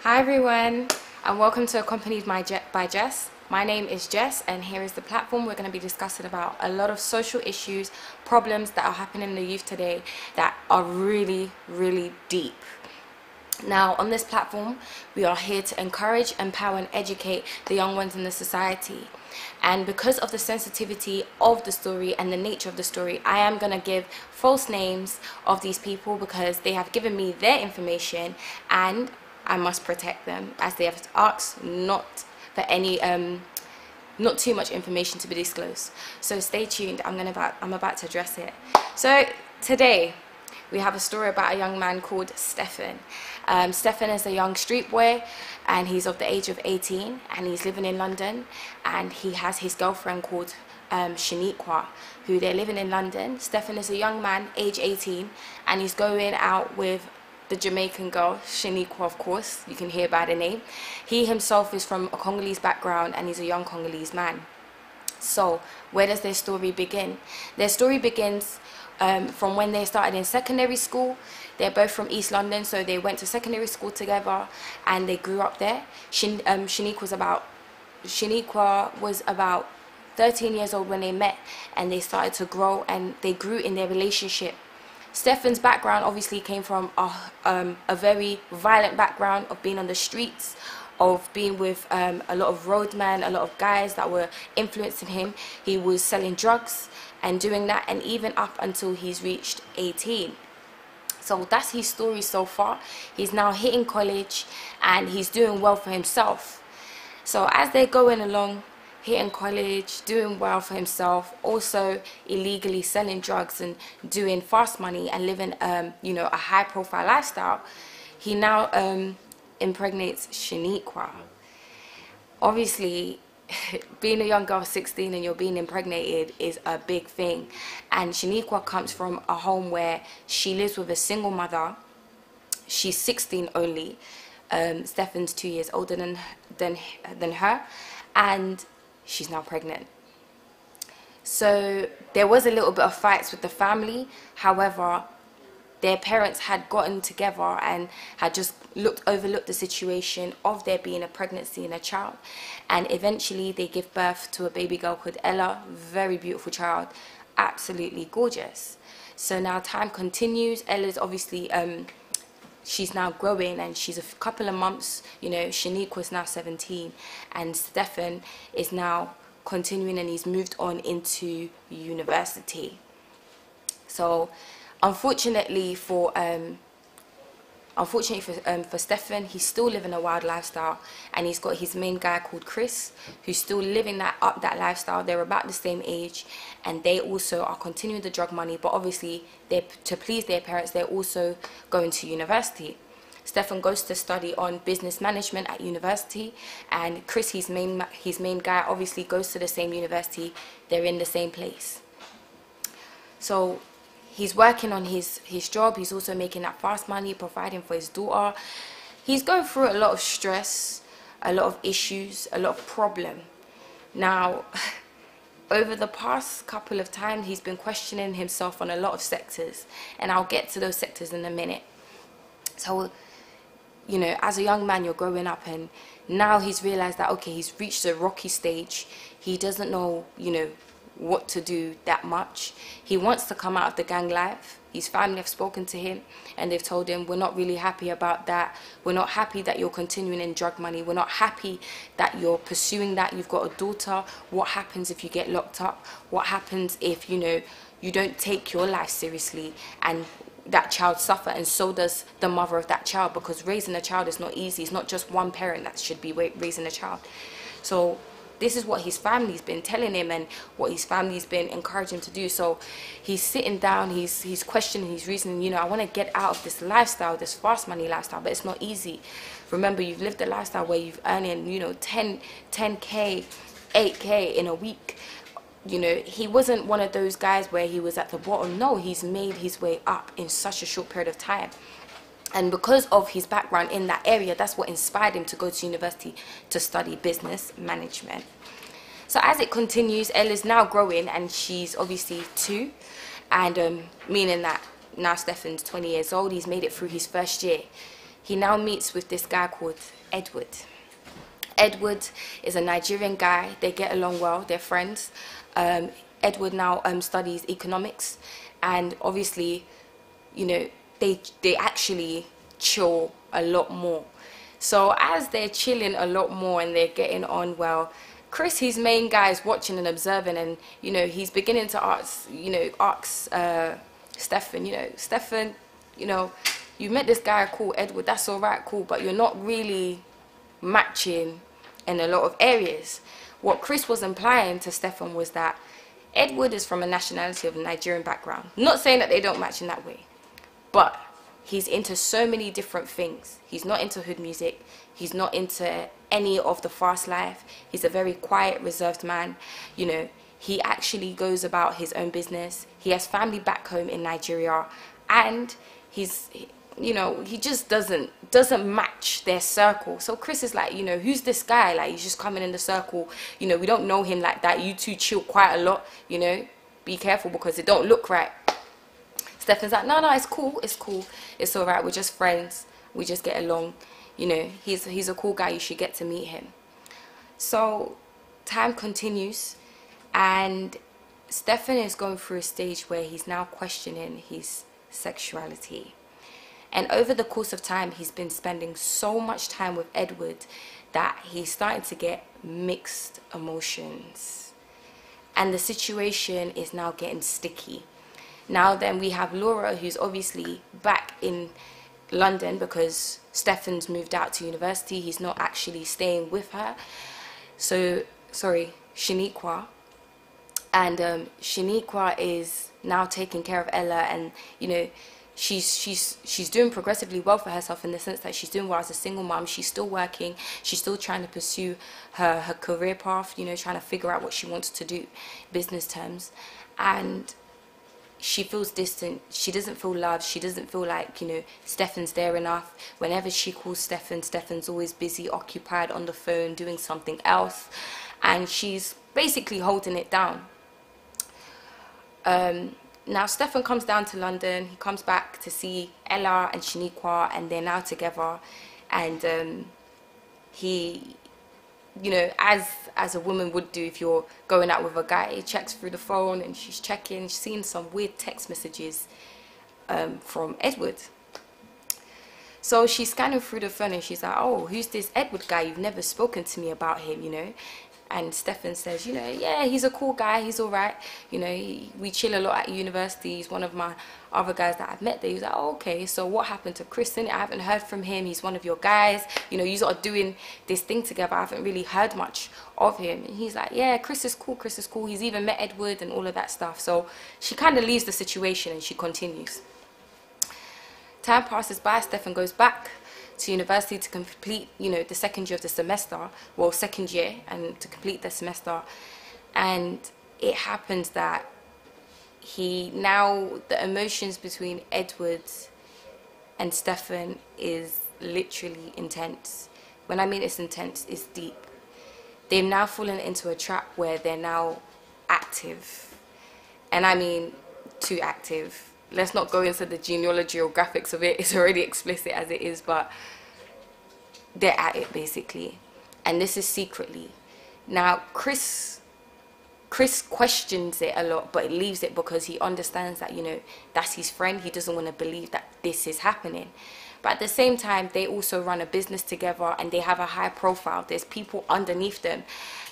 Hi everyone, and welcome to Accompanied by Jess. My name is Jess, and here is the platform. We're going to be discussing about a lot of social issues, problems that are happening in the youth today that are really deep. Now, on this platform, we are here to encourage, empower, and educate the young ones in the society. And because of the sensitivity of the story and the nature of the story, I am going to give false names of these people because they have given me their information and I must protect them, as they have asked not for any not too much information to be disclosed. So stay tuned. I'm about to address it. So today we have a story about a young man called Stefan. Stefan is a young street boy, and he's of the age of 18, and he's living in London, and he has his girlfriend called Shaniqua, who they're living in London. Stefan is a young man, age 18, and he's going out with the Jamaican girl, Shaniqua, of course. You can hear by the name. He himself is from a Congolese background, and he's a young Congolese man. So where does their story begin? Their story begins from when they started in secondary school. They're both from East London, so they went to secondary school together and they grew up there. Shaniqua was about 13 years old when they met, and they started to grow and they grew in their relationship. Stefan's background obviously came from a very violent background of being on the streets, of being with a lot of roadmen, a lot of guys that were influencing him. He was selling drugs and doing that, and even up until he's reached 18. So that's his story so far. He's now hitting college and he's doing well for himself. So as they're going along, hitting college, doing well for himself, also illegally selling drugs and doing fast money and living a high profile lifestyle, he now impregnates Shaniqua. Obviously, being a young girl of 16 and you're being impregnated is a big thing. And Shaniqua comes from a home where she lives with a single mother. She's 16 only. Stefan's 2 years older than her, and she's now pregnant. So there was a little bit of fights with the family. However, their parents had gotten together and had just overlooked the situation of there being a pregnancy in a child, and eventually they give birth to a baby girl called Ella. Very beautiful child, absolutely gorgeous. So now time continues. Ella's obviously she's now growing, and she's a couple of months, Shaniqua's now 17, and Stefan is now continuing, and he's moved on into university. So unfortunately for Stefan, he's still living a wild lifestyle, and he's got his main guy called Chris, who's still living that lifestyle. They're about the same age, and they also are continuing the drug money, but obviously to please their parents, they're also going to university. Stefan goes to study on business management at university, and Chris, his main guy, obviously goes to the same university. They're in the same place. So he's working on his job. He's also making that fast money, providing for his daughter. He's going through a lot of stress, a lot of issues, a lot of problem. Now, over the past couple of times, he's been questioning himself on a lot of sectors, and I'll get to those sectors in a minute. So, as a young man, you're growing up, and now he's realized that, okay, he's reached a rocky stage. He doesn't know, what to do that much. He wants to come out of the gang life. His family have spoken to him, and they've told him, we're not really happy about that. We're not happy that you're continuing in drug money. We're not happy that you're pursuing that. You've got a daughter. What happens if you get locked up? What happens if you don't take your life seriously and that child suffer, and so does the mother of that child? Because raising a child is not easy. It's not just one parent that should be raising a child. So this is what his family's been telling him, and what his family's been encouraging him to do. So he's sitting down, he's questioning, he's reasoning, I want to get out of this lifestyle, this fast money lifestyle, but it's not easy. Remember, you've lived a lifestyle where you've earning, 10K, 8K in a week. He wasn't one of those guys where he was at the bottom. No, he's made his way up in such a short period of time. And because of his background in that area, that's what inspired him to go to university to study business management. So as it continues, Ella's now growing, and she's obviously 2, and meaning that now Stefan's 20 years old. He's made it through his first year. he now meets with this guy called Edward. Edward is a Nigerian guy. They get along well. They're friends. Edward now studies economics, and obviously, you know, they actually chill a lot more. So as they're chilling a lot more and they're getting on well, Chris, his main guy, is watching and observing, and you know, he's beginning to ask Stefan, Stefan, you met this guy called Edward. That's all right, cool, but you're not really matching in a lot of areas. What Chris was implying to Stefan was that Edward is from a nationality of a Nigerian background. Not saying that they don't match in that way, but he's into so many different things. He's not into hood music. He's not into any of the fast life. He's a very quiet, reserved man. You know, he actually goes about his own business. He has family back home in Nigeria, and he just doesn't match their circle. So Chris is like, who's this guy? Like, he's just coming in the circle. We don't know him like that. You two chill quite a lot. Be careful because it don't look right. Stefan's like, no, it's cool. It's all right. We're just friends. We just get along. He's a cool guy. You should get to meet him. So time continues, and Stefan is going through a stage where he's now questioning his sexuality. And over the course of time, he's been spending so much time with Edward that he's starting to get mixed emotions. And the situation is now getting sticky. Now then, we have Laura, who's obviously back in London because Stefan's moved out to university. He's not actually staying with her. So, sorry, Shaniqua. And Shaniqua is now taking care of Ella, and she's doing progressively well for herself, in the sense that she's doing well as a single mom. She's still working. She's still trying to pursue her career path, trying to figure out what she wants to do, business terms. And she feels distant. She doesn't feel loved. She doesn't feel like, Stefan's there enough. Whenever she calls Stefan's always busy, occupied on the phone, doing something else. And she's basically holding it down. Now Stefan comes down to London. He comes back to see Ella and Shaniqua, and they're now together. And he, as a woman would do if you're going out with a guy, he checks through the phone, and she's seeing some weird text messages from Edward. So she's scanning through the phone, and she's like, oh, who's this Edward guy? You've never spoken to me about him, And Stefan says, yeah, he's a cool guy. He's all right. We chill a lot at university. He's one of my other guys that I've met there. He's like, oh, okay, so what happened to Kristen? I haven't heard from him. He's one of your guys. You are doing this thing together. I haven't really heard much of him. And he's like, yeah, Chris is cool. He's even met Edward and all of that stuff. So she kind of leaves the situation and she continues. Time passes by. Stefan goes back to university to complete, the second year of the semester, second year, and to complete the semester. And it happens that the emotions between Edward and Stefan is literally intense. When I mean it's intense, it's deep. They've now fallen into a trap where they're now active. And I mean too active. Let's not go into the genealogy or graphics of it. It's already explicit as it is, but they're at it basically. And this is secretly. Now, Chris questions it a lot, but leaves it because he understands that, that's his friend. He doesn't want to believe that this is happening. But at the same time, they also run a business together, and they have a high profile. There's people underneath them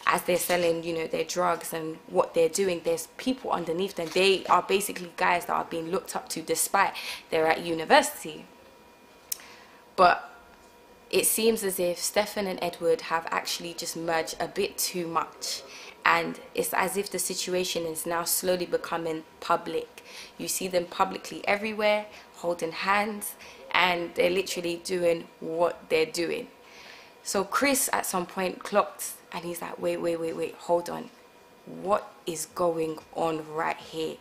as they're selling, their drugs and what they're doing. There's people underneath them. They are basically guys that are being looked up to despite they're at university. But it seems as if Stefan and Edward have actually just merged a bit too much. And it's as if the situation is now slowly becoming public. You see them publicly everywhere, holding hands, and they're literally doing what they're doing. So Chris at some point clocked, and he's like, wait, hold on. What is going on right here?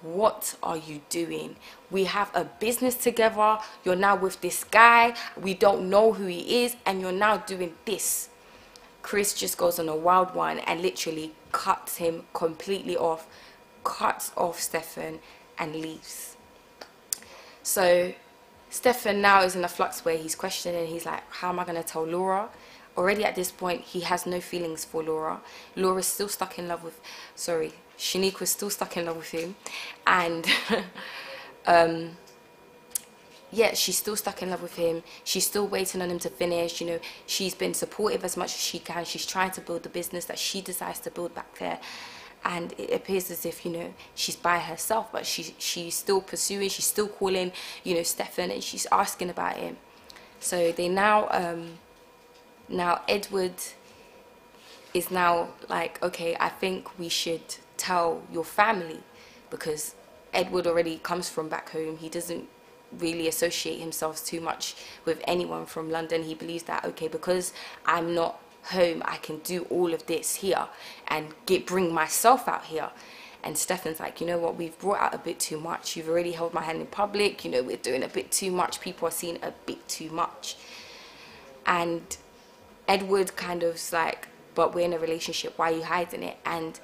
What are you doing? We have a business together. You're now with this guy. We don't know who he is, and you're now doing this. Chris just goes on a wild one and literally cuts him completely off, cuts off Stefan, and leaves. So Stefan now is in a flux where he's questioning. He's like, how am I going to tell Laura? Already at this point, he has no feelings for Laura. Laura's still stuck in love with, sorry, Shanique was still stuck in love with him. And yeah, she's still stuck in love with him. She's still waiting on him to finish. You know, she's been supportive as much as she can. She's trying to build the business that she decides to build back there. And it appears as if, you know, she's by herself, but she's still pursuing. She's still calling, you know, Stefan, and she's asking about him. So they now Edward is now like, okay, I think we should tell your family, because Edward already comes from back home. He doesn't really associate himself too much with anyone from London. He believes that, okay, because I'm not home, I can do all of this here and bring myself out here. And Stefan's like, you know what, we've brought out a bit too much. You've already held my hand in public. You know, we're doing a bit too much. People are seeing a bit too much. And Edward kind of's like, but we're in a relationship, why are you hiding it? And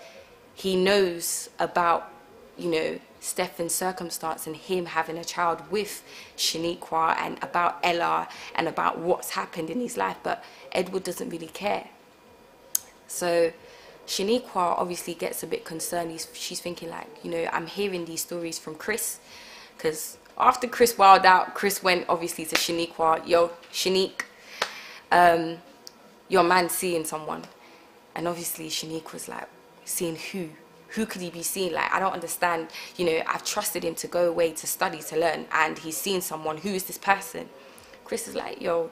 he knows about, you know, Stefan's circumstance and him having a child with Shaniqua, and about Ella and about what's happened in his life, but Edward doesn't really care. So Shaniqua obviously gets a bit concerned. She's thinking like, you know, I'm hearing these stories from Chris, because after Chris wilded out, Chris went obviously to Shaniqua, yo, Shanique, your man's seeing someone. And obviously Shanique was like, seeing who? Who could he be seeing? Like, I don't understand. You know, I've trusted him to go away to study, to learn, and he's seen someone. Who is this person? Chris is like, yo,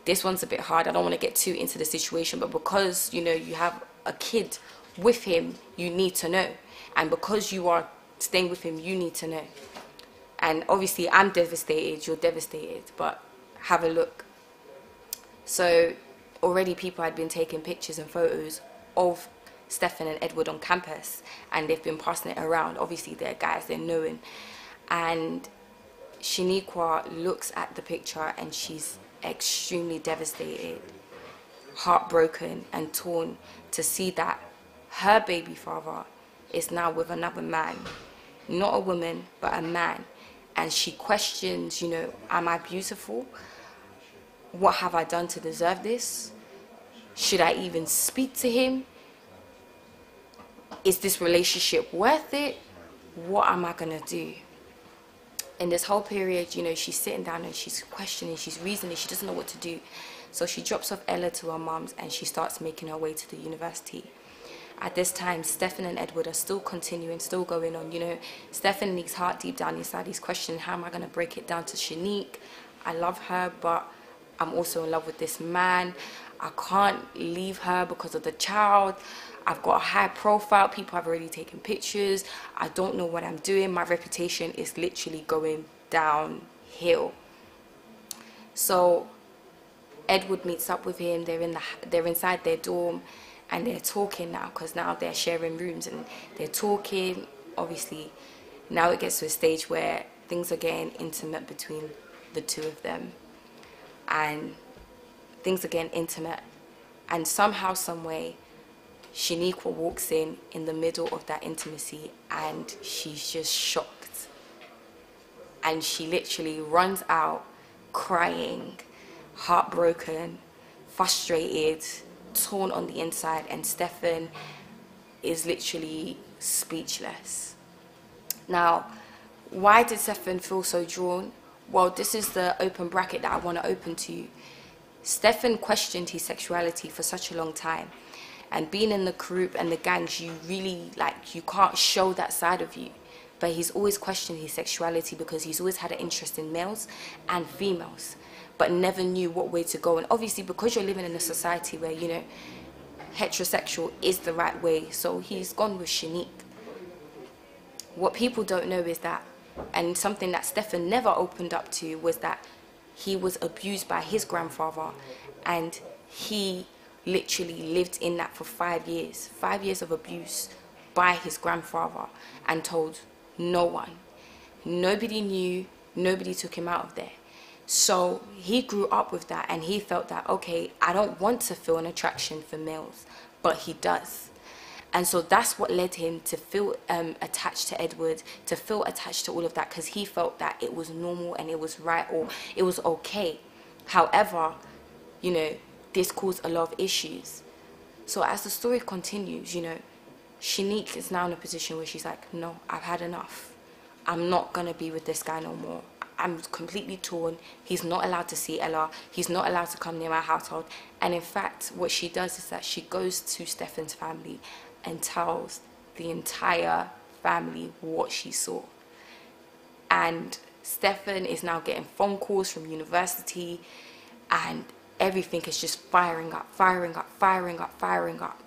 this one's a bit hard. I don't want to get too into the situation, but because, you know, you have a kid with him, you need to know. And because you are staying with him, you need to know. And obviously I'm devastated, you're devastated, but have a look. So already people had been taking pictures and photos of Stefan and Edward on campus, and they've been passing it around. Obviously they're guys, they're knowing. And Shaniqua looks at the picture and she's extremely devastated, heartbroken and torn to see that her baby father is now with another man, not a woman but a man. And she questions, you know, am I beautiful? What have I done to deserve this? Should I even speak to him? Is this relationship worth it? What am I gonna do? In this whole period, you know, she's sitting down and she's questioning, she's reasoning, she doesn't know what to do. So she drops off Ella to her mum's and she starts making her way to the university. At this time, Stefan and Edward are still continuing, still going on. You know, Stefan in his heart, deep down inside, he's questioning, how am I gonna break it down to Shanique? I love her, but I'm also in love with this man. I can't leave her because of the child. I've got a high profile. People have already taken pictures. I don't know what I'm doing. My reputation is literally going downhill. So Edward meets up with him. They're inside their dorm and they're talking now, because now they're sharing rooms and they're talking. Obviously now it gets to a stage where things are getting intimate between the two of them, and things are getting intimate, and somehow, some way, Shaniqua walks in the middle of that intimacy, and she's just shocked, and she literally runs out crying, heartbroken, frustrated, torn on the inside, and Stefan is literally speechless. Now, why did Stefan feel so drawn? Well, this is the open bracket that I want to open to you. Stefan questioned his sexuality for such a long time, and being in the group and the gangs, you really, like, you can't show that side of you. But he's always questioned his sexuality because he's always had an interest in males and females, but never knew what way to go. And obviously because you're living in a society where, you know, heterosexual is the right way, so he's gone with Shanique. What people don't know is that, and something that Stefan never opened up to, was that he was abused by his grandfather, and he literally lived in that for 5 years. 5 years of abuse by his grandfather, and told no one. Nobody knew, nobody took him out of there. So he grew up with that, and he felt that, okay, I don't want to feel an attraction for males, but he does. And so that's what led him to feel attached to Edward, to feel attached to all of that, because he felt that it was normal and it was right, or it was okay. However, you know, this caused a lot of issues. So as the story continues, you know, Shanique is now in a position where she's like, no, I've had enough. I'm not going to be with this guy no more. I'm completely torn. He's not allowed to see Ella. He's not allowed to come near my household. And in fact, what she does is that she goes to Stefan's family and tells the entire family what she saw. And Stefan is now getting phone calls from university, and everything is just firing up, firing up, firing up, firing up.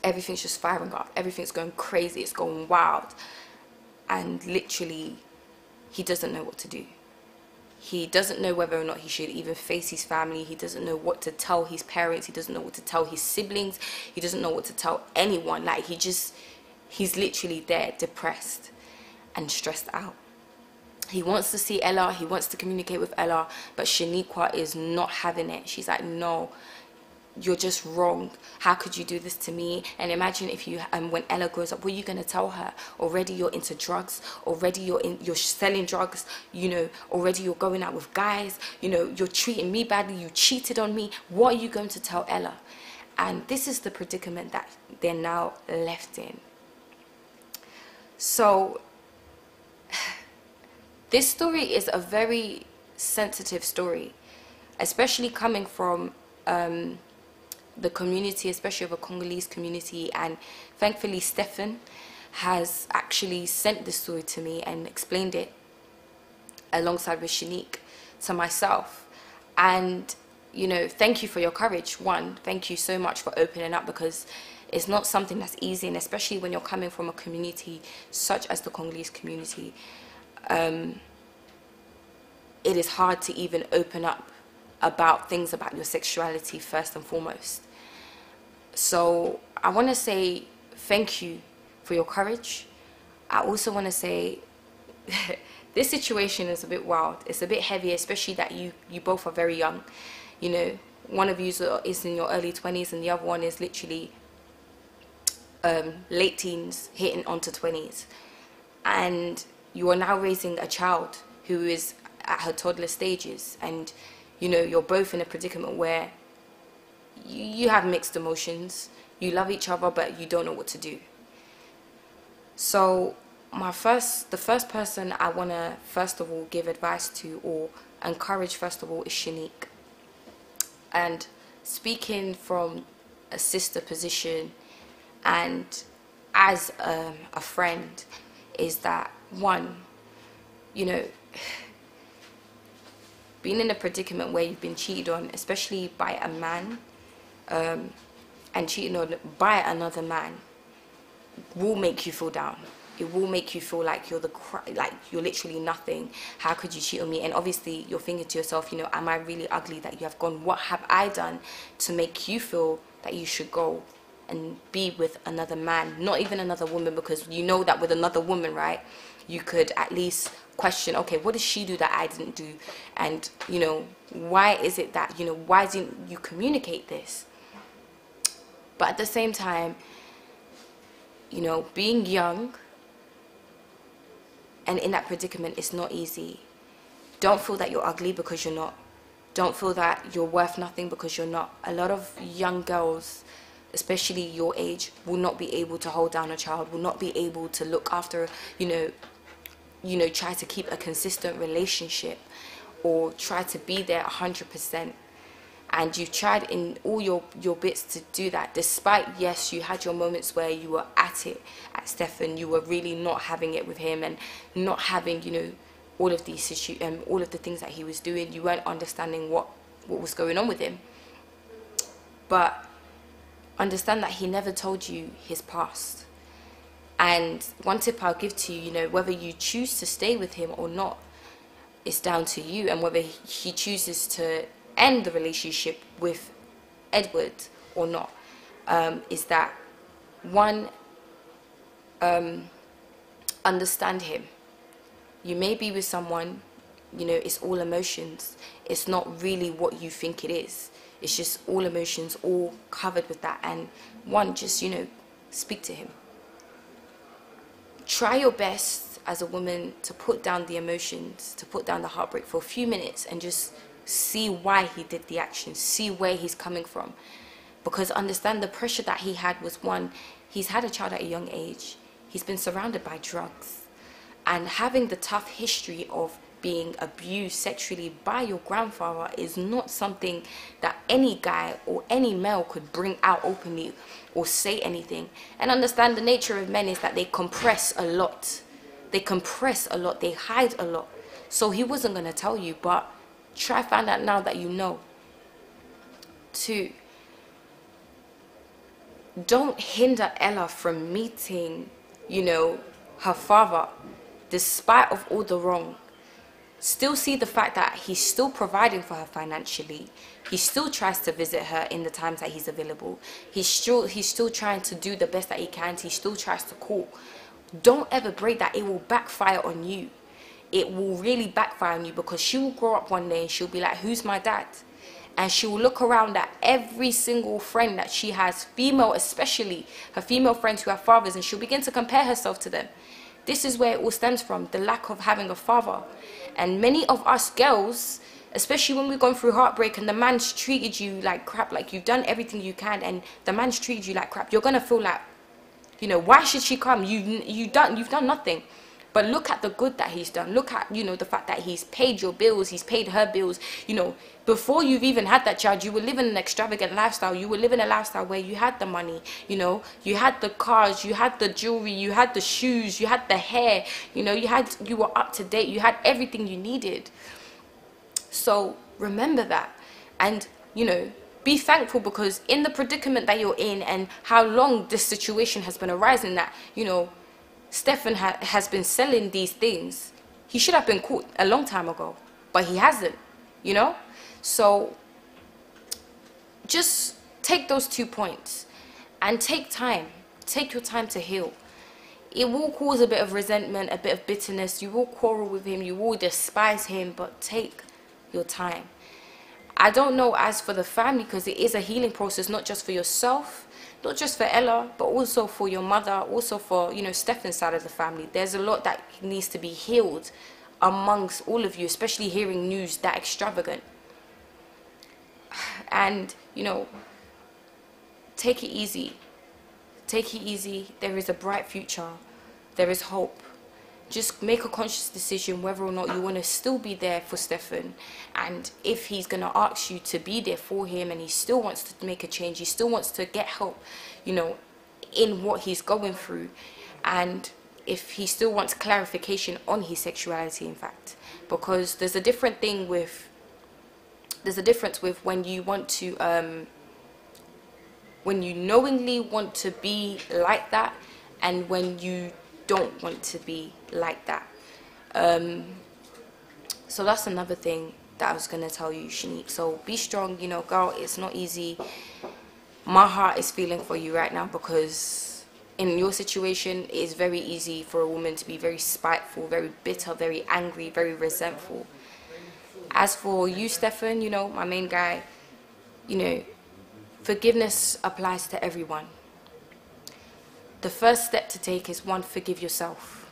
Everything's just firing up. Everything's going crazy. It's going wild. And literally, he doesn't know what to do. He doesn't know whether or not he should even face his family. He doesn't know what to tell his parents. He doesn't know what to tell his siblings. He doesn't know what to tell anyone. Like, he's literally there, depressed and stressed out. He wants to see Ella. He wants to communicate with Ella. But Shaniqua is not having it. She's like, no, you're just wrong. How could you do this to me? And imagine if you when Ella grows up, what are you going to tell her? Already you're into drugs, already you're selling drugs, you know, already you're going out with guys, you know, you're treating me badly, you cheated on me. What are you going to tell Ella? And this is the predicament that they're now left in. So this story is a very sensitive story, especially coming from the community, especially of a Congolese community. And thankfully Stefan has actually sent this story to me and explained it alongside with Shanique to myself. And you know, thank you for your courage. One, thank you so much for opening up, because it's not something that's easy, and especially when you're coming from a community such as the Congolese community, it is hard to even open up about things about your sexuality first and foremost. So I want to say thank you for your courage. I also want to say this situation is a bit wild. It's a bit heavy, especially that you both are very young. You know, one of you is in your early 20s and the other one is literally late teens hitting onto 20s. And you are now raising a child who is at her toddler stages, and you know, you're both in a predicament where you have mixed emotions. You love each other, but you don't know what to do. So the first person I want to first of all give advice to, or encourage first of all, is Shanique. And speaking from a sister position and as a friend, is that one, you know, being in a predicament where you've been cheated on, especially by a man, and cheated on by another man, will make you feel down. It will make you feel like you're you're literally nothing. How could you cheat on me? And obviously you're thinking to yourself, you know, am I really ugly that you have gone? What have I done to make you feel that you should go and be with another man? Not even another woman, because you know that with another woman, right, you could at least question, okay, what did she do that I didn't do? And you know, why is it that, you know, why didn't you communicate this? But at the same time, you know, being young and in that predicament is not easy. Don't feel that you're ugly because you're not. Don't feel that you're worth nothing because you're not. A lot of young girls, especially your age, will not be able to hold down a child, will not be able to look after, you know, try to keep a consistent relationship or try to be there 100%. And you've tried in all your bits to do that, despite, yes, you had your moments where you were at it at Stefan, you were really not having it with him and not having, you know, all of these issues and all of the things that he was doing. You weren't understanding what was going on with him. But understand that he never told you his past. And one tip I'll give to you, you know, whether you choose to stay with him or not, it's down to you, and whether he chooses to end the relationship with Edward or not, is that one, understand him. You may be with someone, you know, it's all emotions. It's not really what you think it is. It's just all emotions, all covered with that. And one, just, you know, speak to him. Try your best as a woman to put down the emotions, to put down the heartbreak for a few minutes and just see why he did the action, see where he's coming from. Because understand the pressure that he had was, one, he's had a child at a young age, he's been surrounded by drugs, and having the tough history of being abused sexually by your grandfather is not something that any guy or any male could bring out openly or say anything. And understand the nature of men is that they compress a lot. They compress a lot, they hide a lot. So he wasn't going to tell you, but try find out now that you know. 2, don't hinder Ella from meeting, her father, despite of all the wrong. Still see the fact that he's still providing for her financially. He still tries to visit her in the times that he's available. He's still trying to do the best that he can. He still tries to call. Don't ever break that. It will backfire on you. It will really backfire on you, because she will grow up one day and she'll be like, who's my dad? And she will look around at every single friend that she has, female especially, her female friends who have fathers, and she'll begin to compare herself to them. This is where it all stems from, the lack of having a father. And many of us girls, especially when we're going through heartbreak and the man's treated you like crap, like you've done everything you can and the man's treated you like crap, you're going to feel like, why should she come? You've done nothing. But look at the good that he's done. Look at, the fact that he's paid your bills, he's paid her bills. Before you've even had that child, you were living an extravagant lifestyle. You were living a lifestyle where you had the money, you had the cars, you had the jewelry, you had the shoes, you had the hair, you were up to date, you had everything you needed. So remember that. And, be thankful, because in the predicament that you're in and how long this situation has been arising, that, Stefan has been selling these things. He should have been caught a long time ago, but he hasn't, So just take those 2 points and take time. Take your time to heal. It will cause a bit of resentment, a bit of bitterness. You will quarrel with him. You will despise him, but take your time. I don't know as for the family, because it is a healing process, not just for yourself, not just for Ella, but also for your mother, also for, Stefan's side of the family. There's a lot that needs to be healed amongst all of you, especially hearing news that extravagant. And, take it easy. Take it easy. There is a bright future. There is hope. Just make a conscious decision whether or not you want to still be there for Stefan. And if he's going to ask you to be there for him and he still wants to make a change, he still wants to get help, in what he's going through. And if he still wants clarification on his sexuality, in fact. Because there's a difference with when you want to, when you knowingly want to be like that, and when you don't want to be like that. So that's another thing that I was going to tell you, Shanique. So be strong, girl, it's not easy. My heart is feeling for you right now, because in your situation, it is very easy for a woman to be very spiteful, very bitter, very angry, very resentful. As for you, Stefan, my main guy, forgiveness applies to everyone. The first step to take is, 1, forgive yourself.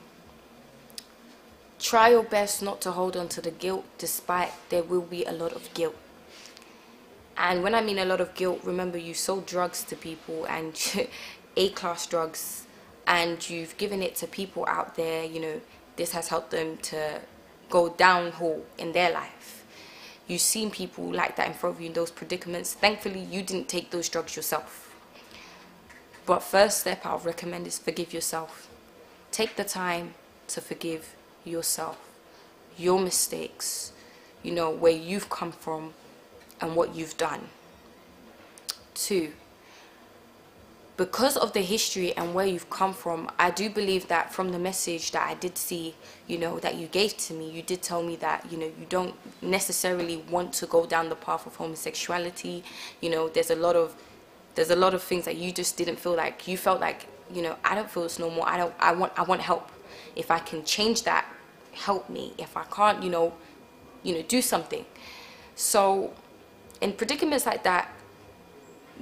Try your best not to hold on to the guilt, despite there will be a lot of guilt. And when I mean a lot of guilt, remember, you sold drugs to people, and A-class drugs, and you've given it to people out there, this has helped them to go downhill in their life. You've seen people like that in front of you in those predicaments. Thankfully, you didn't take those drugs yourself. But first step I would recommend is forgive yourself. Take the time to forgive yourself, your mistakes, where you've come from and what you've done. 2, because of the history and where you've come from, I do believe that from the message that I did see, that you gave to me, you did tell me that, you don't necessarily want to go down the path of homosexuality. There's a lot of things that you just didn't feel like. You felt like, I don't feel it's normal. I want help. If I can change that, help me. If I can't, do something. So in predicaments like that,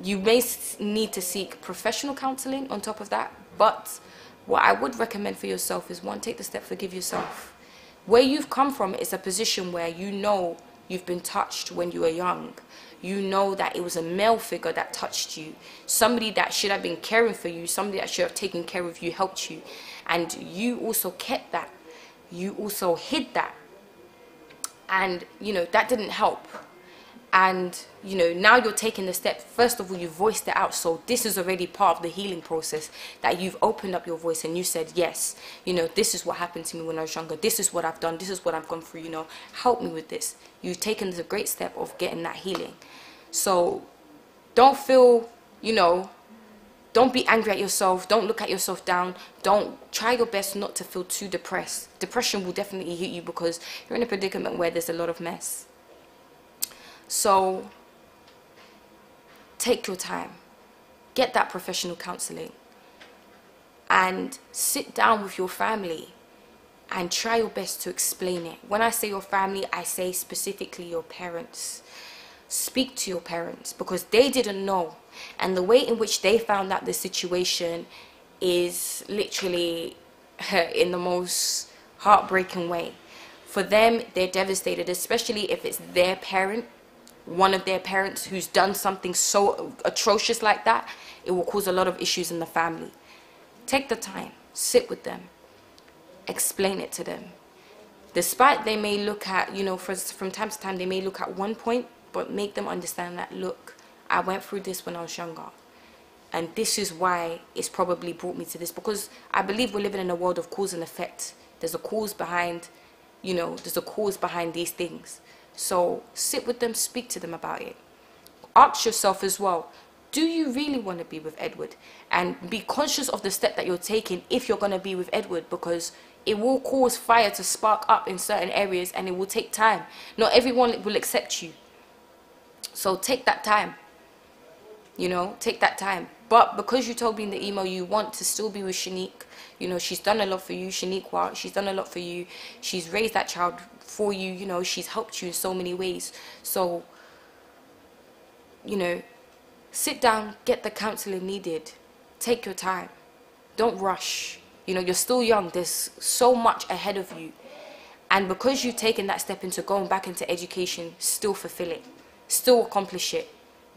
You may need to seek professional counseling on top of that, but what I would recommend for yourself is, one, take the step, forgive yourself. Where you've come from is a position where you know you've been touched when you were young. You know that it was a male figure that touched you, somebody that should have been caring for you, somebody that should have taken care of you, helped you, and you also kept that. You also hid that, and you know that didn't help. And you know, now you're taking the step. First of all, you voiced it out, so this is already part of the healing process, that you've opened up your voice and you said, yes, you know, this is what happened to me when I was younger, this is what I've done, this is what I've gone through, you know, help me with this. You've taken the great step of getting that healing. So don't feel, you know, don't be angry at yourself, don't look at yourself down, don't try your best not to feel too depressed. Depression will definitely hit you because you're in a predicament where there's a lot of mess. So take your time, get that professional counseling, and sit down with your family and try your best to explain it. When I say your family, I say specifically your parents. Speak to your parents, because they didn't know, and the way in which they found out the situation is literally in the most heartbreaking way. For them, they're devastated, especially if it's their parent, one of their parents who's done something so atrocious like that. It will cause a lot of issues in the family. Take the time, sit with them, explain it to them. Despite they may look at, you know, from time to time they may look at one point, but make them understand that, look, I went through this when I was younger, and this is why it's probably brought me to this, because I believe we're living in a world of cause and effect. There's a cause behind, you know, there's a cause behind these things. So sit with them, speak to them about it. Ask yourself as well, do you really want to be with Edward? And be conscious of the step that you're taking if you're going to be with Edward, because it will cause fire to spark up in certain areas, and it will take time. Not everyone will accept you. So take that time, you know, take that time. But because you told me in the email you want to still be with Shanique, you know, she's done a lot for you, Shaniqua, she's done a lot for you. She's raised that child for you, you know, she's helped you in so many ways. So, you know, sit down, get the counseling needed. Take your time. Don't rush. You know, you're still young. There's so much ahead of you. And because you've taken that step into going back into education, still fulfill it. Still accomplish it.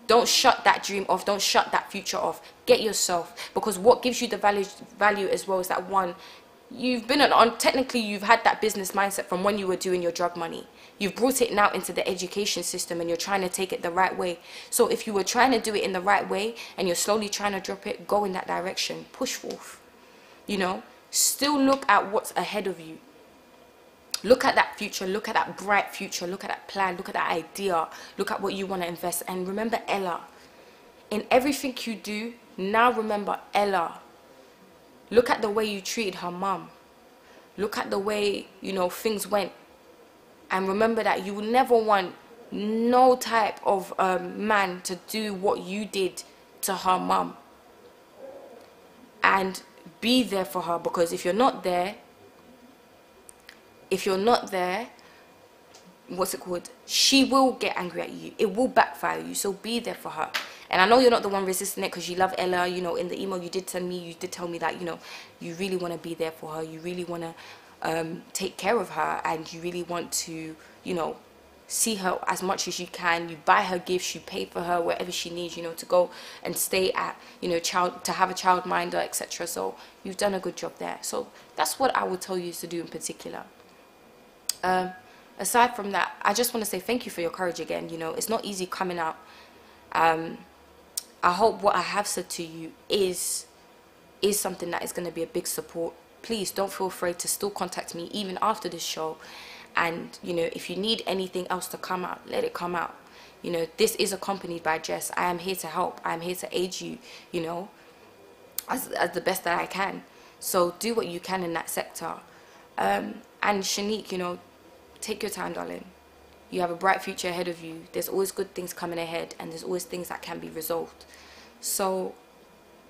Don't shut that dream off. Don't shut that future off. Get yourself. Because what gives you the value as well is that, one, you've been on, technically you've had that business mindset from when you were doing your drug money. You've brought it now into the education system, and you're trying to take it the right way. So if you were trying to do it in the right way and you're slowly trying to drop it, go in that direction. Push forth. You know, still look at what's ahead of you. Look at that future, look at that bright future, look at that plan, look at that idea, look at what you want to invest. And remember Ella. In everything you do, now remember Ella. Look at the way you treated her mum. Look at the way, you know, things went. And remember that you will never want no type of man to do what you did to her mum. And be there for her, because if you're not there, what's it called? She will get angry at you. It will backfire you. So be there for her. And I know you're not the one resisting it, because you love Ella. You know, in the email you did tell me that, you know, you really want to be there for her. You really want to take care of her, and you really want to, you know, see her as much as you can. You buy her gifts, you pay for her wherever she needs, you know, to go and stay at, you know, to have a childminder, etc. So you've done a good job there. So that's what I would tell you to do in particular. Aside from that, I just want to say thank you for your courage again. You know, it's not easy coming out. I hope what I have said to you is something that is going to be a big support. Please don't feel afraid to still contact me even after this show. And, you know, if you need anything else to come out, let it come out. You know, this is accompanied by Jess. I am here to help. I am here to aid you, you know, as the best that I can. So do what you can in that sector. And Shanique, you know, take your time, darling. You have a bright future ahead of you. There's always good things coming ahead, and there's always things that can be resolved. So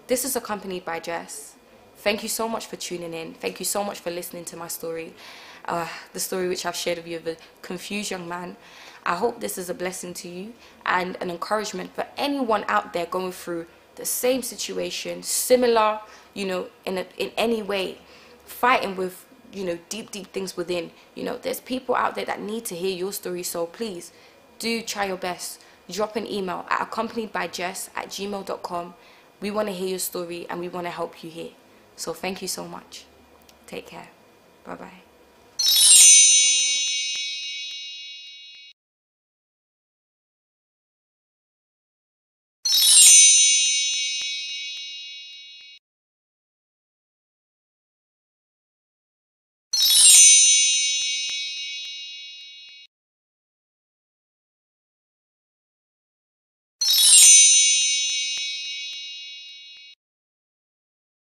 this is accompanied by Jess. Thank you so much for tuning in. Thank you so much for listening to my story. The story which I've shared with you of a confused young man. I hope this is a blessing to you and an encouragement for anyone out there going through the same situation, similar, you know, in any way, fighting with, you know, deep things within. You know, there's people out there that need to hear your story. So please do try your best. Drop an email at accompaniedbyjess@gmail.com. We want to hear your story and we want to help you here. So thank you so much. Take care. Bye bye.